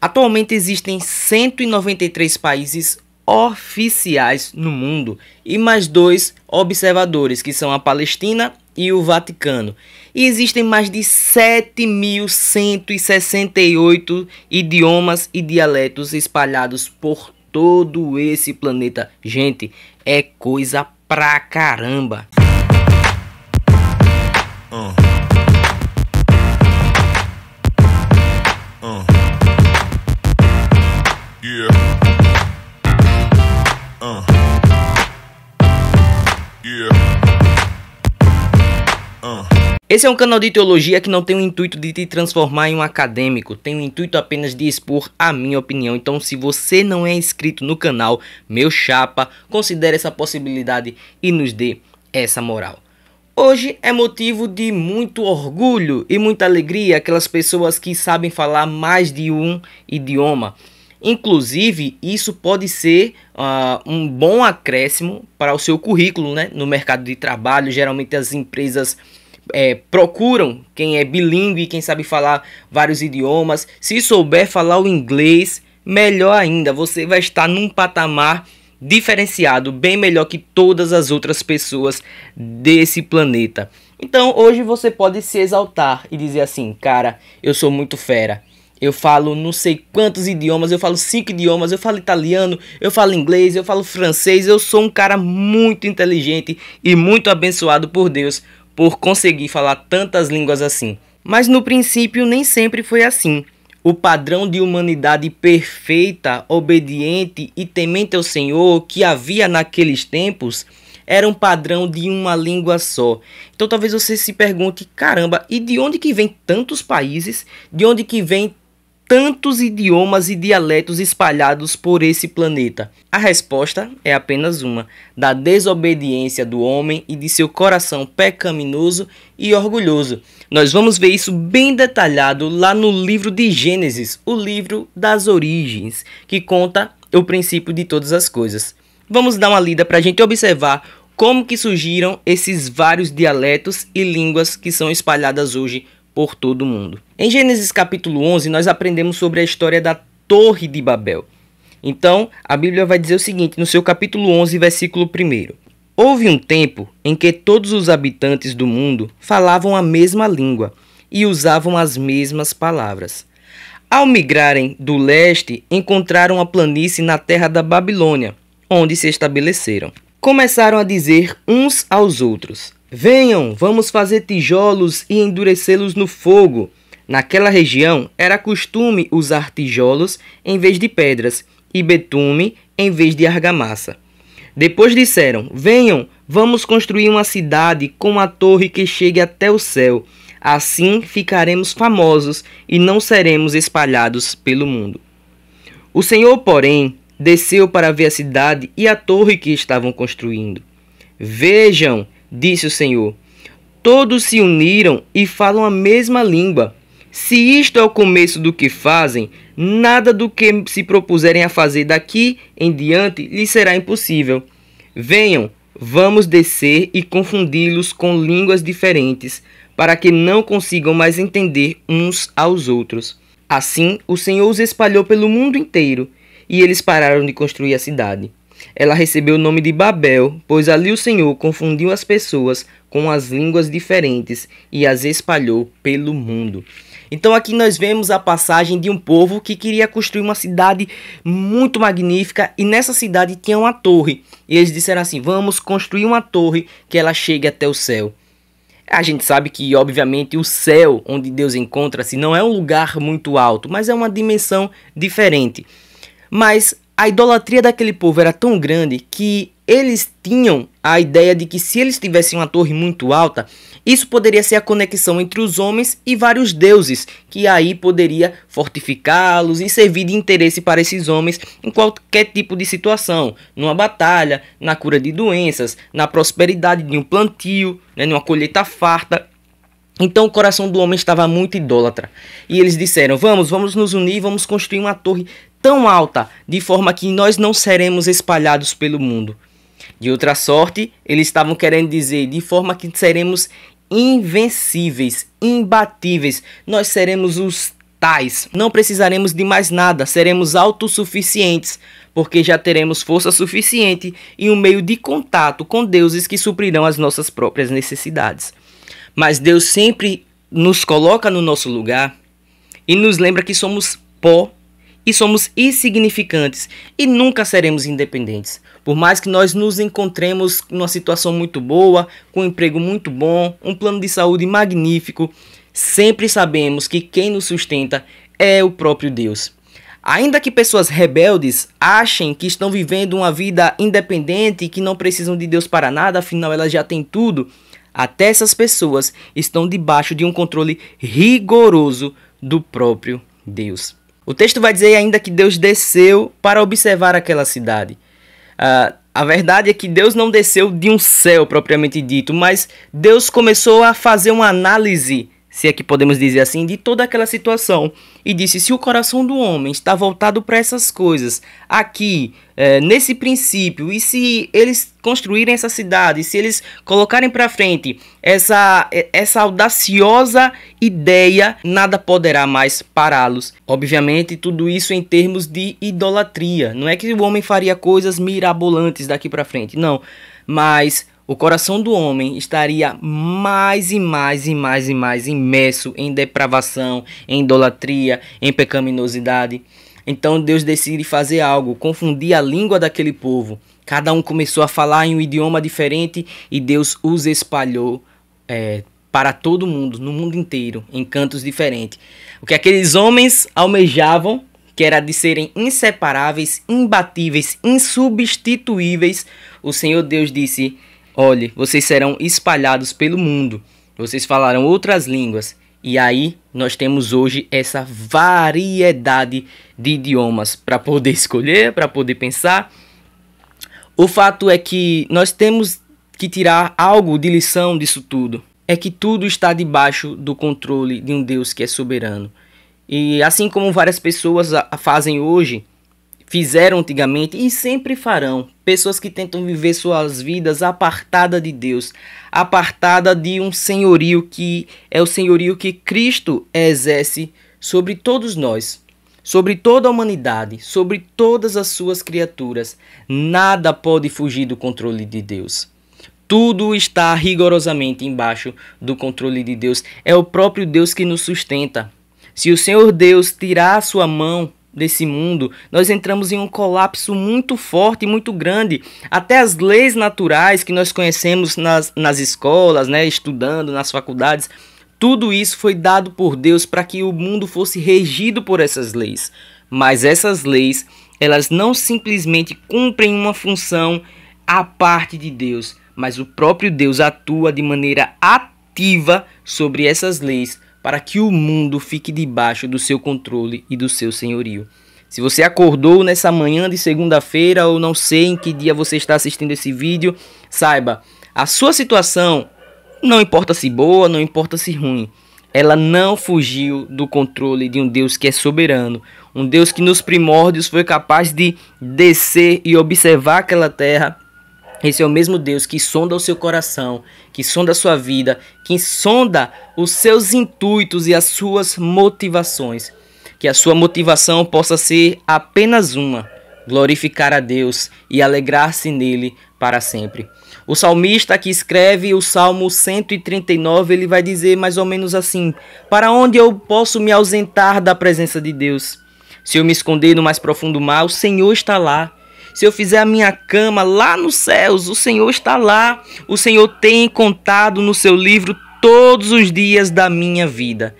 Atualmente existem 193 países oficiais no mundo e mais 2 observadores, que são a Palestina e o Vaticano. E existem mais de 7.168 idiomas e dialetos espalhados por todo esse planeta. Gente, é coisa pra caramba. Esse é um canal de teologia que não tem o intuito de te transformar em um acadêmico, tem o intuito apenas de expor a minha opinião. Então, se você não é inscrito no canal, meu chapa, considere essa possibilidade e nos dê essa moral. Hoje é motivo de muito orgulho e muita alegria aquelas pessoas que sabem falar mais de um idioma. Inclusive, isso pode ser um bom acréscimo para o seu currículo, né? No mercado de trabalho. Geralmente as empresas procuram quem é bilíngue, quem sabe falar vários idiomas. Se souber falar o inglês, melhor ainda, você vai estar num patamar diferenciado, bem melhor que todas as outras pessoas desse planeta. Então hoje você pode se exaltar e dizer assim: cara, eu sou muito fera. Eu falo não sei quantos idiomas, eu falo 5 idiomas, eu falo italiano, eu falo inglês, eu falo francês. Eu sou um cara muito inteligente e muito abençoado por Deus por conseguir falar tantas línguas assim. Mas no princípio nem sempre foi assim. O padrão de humanidade perfeita, obediente e temente ao Senhor que havia naqueles tempos era um padrão de uma língua só. Então talvez você se pergunte: caramba, e de onde que vem tantos países? De onde que vem tantos idiomas e dialetos espalhados por esse planeta? A resposta é apenas uma: da desobediência do homem e de seu coração pecaminoso e orgulhoso. Nós vamos ver isso bem detalhado lá no livro de Gênesis, o livro das origens, que conta o princípio de todas as coisas. Vamos dar uma lida para a gente observar como que surgiram esses vários dialetos e línguas que são espalhadas hoje por todo o mundo. Em Gênesis capítulo 11, nós aprendemos sobre a história da Torre de Babel. Então, a Bíblia vai dizer o seguinte, no seu capítulo 11, versículo 1. Houve um tempo em que todos os habitantes do mundo falavam a mesma língua e usavam as mesmas palavras. Ao migrarem do leste, encontraram a planície na terra da Babilônia, onde se estabeleceram. Começaram a dizer uns aos outros: venham, vamos fazer tijolos e endurecê-los no fogo. Naquela região era costume usar tijolos em vez de pedras e betume em vez de argamassa. Depois disseram: venham, vamos construir uma cidade com uma torre que chegue até o céu. Assim ficaremos famosos e não seremos espalhados pelo mundo. O Senhor, porém, desceu para ver a cidade e a torre que estavam construindo. Vejam, disse o Senhor, todos se uniram e falam a mesma língua. Se isto é o começo do que fazem, nada do que se propuserem a fazer daqui em diante lhes será impossível. Venham, vamos descer e confundi-los com línguas diferentes, para que não consigam mais entender uns aos outros. Assim, o Senhor os espalhou pelo mundo inteiro, e eles pararam de construir a cidade. Ela recebeu o nome de Babel, pois ali o Senhor confundiu as pessoas com as línguas diferentes e as espalhou pelo mundo. Então aqui nós vemos a passagem de um povo que queria construir uma cidade muito magnífica, e nessa cidade tinha uma torre. E eles disseram assim: vamos construir uma torre que ela chegue até o céu. A gente sabe que, obviamente, o céu onde Deus encontra-se não é um lugar muito alto, mas é uma dimensão diferente. Mas a idolatria daquele povo era tão grande que eles tinham a ideia de que se eles tivessem uma torre muito alta, isso poderia ser a conexão entre os homens e vários deuses, que aí poderia fortificá-los e servir de interesse para esses homens em qualquer tipo de situação, numa batalha, na cura de doenças, na prosperidade de um plantio, numa colheita farta. Então o coração do homem estava muito idólatra. E eles disseram: vamos nos unir, vamos construir uma torre tão alta, de forma que nós não seremos espalhados pelo mundo. De outra sorte, eles estavam querendo dizer, de forma que seremos invencíveis, imbatíveis. Nós seremos os imortais. Não precisaremos de mais nada, seremos autossuficientes, porque já teremos força suficiente e um meio de contato com deuses que suprirão as nossas próprias necessidades. Mas Deus sempre nos coloca no nosso lugar e nos lembra que somos pó e somos insignificantes e nunca seremos independentes. Por mais que nós nos encontremos numa situação muito boa, com um emprego muito bom, um plano de saúde magnífico, sempre sabemos que quem nos sustenta é o próprio Deus. Ainda que pessoas rebeldes achem que estão vivendo uma vida independente e que não precisam de Deus para nada, afinal elas já têm tudo, até essas pessoas estão debaixo de um controle rigoroso do próprio Deus. O texto vai dizer ainda que Deus desceu para observar aquela cidade. A verdade é que Deus não desceu de um céu propriamente dito, mas Deus começou a fazer uma análise, se é que podemos dizer assim, de toda aquela situação. E disse, se o coração do homem está voltado para essas coisas, aqui, nesse princípio, e se eles construírem essa cidade, se eles colocarem para frente essa audaciosa ideia, nada poderá mais pará-los. Obviamente, tudo isso em termos de idolatria. Não é que o homem faria coisas mirabolantes daqui para frente, não. Mas o coração do homem estaria mais e mais imerso em depravação, em idolatria, em pecaminosidade. Então Deus decide fazer algo, confundir a língua daquele povo. Cada um começou a falar em um idioma diferente e Deus os espalhou para todo mundo, no mundo inteiro, em cantos diferentes. O que aqueles homens almejavam, que era de serem inseparáveis, imbatíveis, insubstituíveis, o Senhor Deus disse: olhe, vocês serão espalhados pelo mundo, vocês falarão outras línguas. E aí nós temos hoje essa variedade de idiomas para poder escolher, para poder pensar. O fato é que nós temos que tirar algo de lição disso tudo. É que tudo está debaixo do controle de um Deus que é soberano. E assim como várias pessoas fazem hoje, fizeram antigamente e sempre farão. Pessoas que tentam viver suas vidas apartada de Deus, apartada de um senhorio que é o senhorio que Cristo exerce sobre todos nós, sobre toda a humanidade, sobre todas as suas criaturas. Nada pode fugir do controle de Deus. Tudo está rigorosamente embaixo do controle de Deus. É o próprio Deus que nos sustenta. Se o Senhor Deus tirar a sua mão desse mundo, nós entramos em um colapso muito forte e muito grande. Até as leis naturais que nós conhecemos nas escolas, estudando nas faculdades, tudo isso foi dado por Deus para que o mundo fosse regido por essas leis. Mas essas leis, elas não simplesmente cumprem uma função à parte de Deus, mas o próprio Deus atua de maneira ativa sobre essas leis, para que o mundo fique debaixo do seu controle e do seu senhorio. Se você acordou nessa manhã de segunda-feira, ou não sei em que dia você está assistindo esse vídeo, saiba, a sua situação, não importa se boa, não importa se ruim, ela não fugiu do controle de um Deus que é soberano, um Deus que nos primórdios foi capaz de descer e observar aquela terra. Esse é o mesmo Deus que sonda o seu coração, que sonda a sua vida, que sonda os seus intuitos e as suas motivações. Que a sua motivação possa ser apenas uma: glorificar a Deus e alegrar-se nele para sempre. O salmista que escreve o Salmo 139, ele vai dizer mais ou menos assim: para onde eu posso me ausentar da presença de Deus? Se eu me esconder no mais profundo mar, o Senhor está lá. Se eu fizer a minha cama lá nos céus, o Senhor está lá. O Senhor tem contado no seu livro todos os dias da minha vida.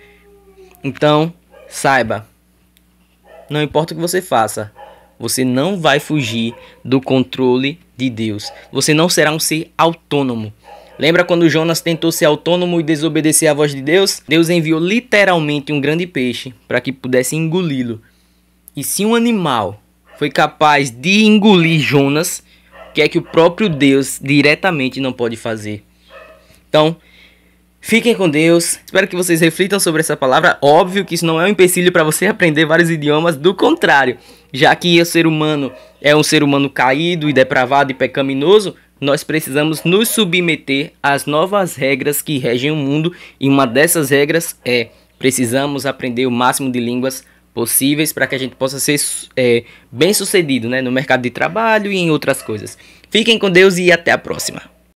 Então, saiba, não importa o que você faça, você não vai fugir do controle de Deus. Você não será um ser autônomo. Lembra quando Jonas tentou ser autônomo e desobedecer à voz de Deus? Deus enviou literalmente um grande peixe para que pudesse engoli-lo. E se um animal foi capaz de engolir Jonas, o que é que o próprio Deus diretamente não pode fazer? Então, fiquem com Deus. Espero que vocês reflitam sobre essa palavra. Óbvio que isso não é um empecilho para você aprender vários idiomas. Do contrário, já que o ser humano é um ser humano caído e depravado e pecaminoso, nós precisamos nos submeter às novas regras que regem o mundo. E uma dessas regras é: precisamos aprender o máximo de línguas possíveis para que a gente possa ser bem sucedido, né, no mercado de trabalho e em outras coisas. Fiquem com Deus e até a próxima.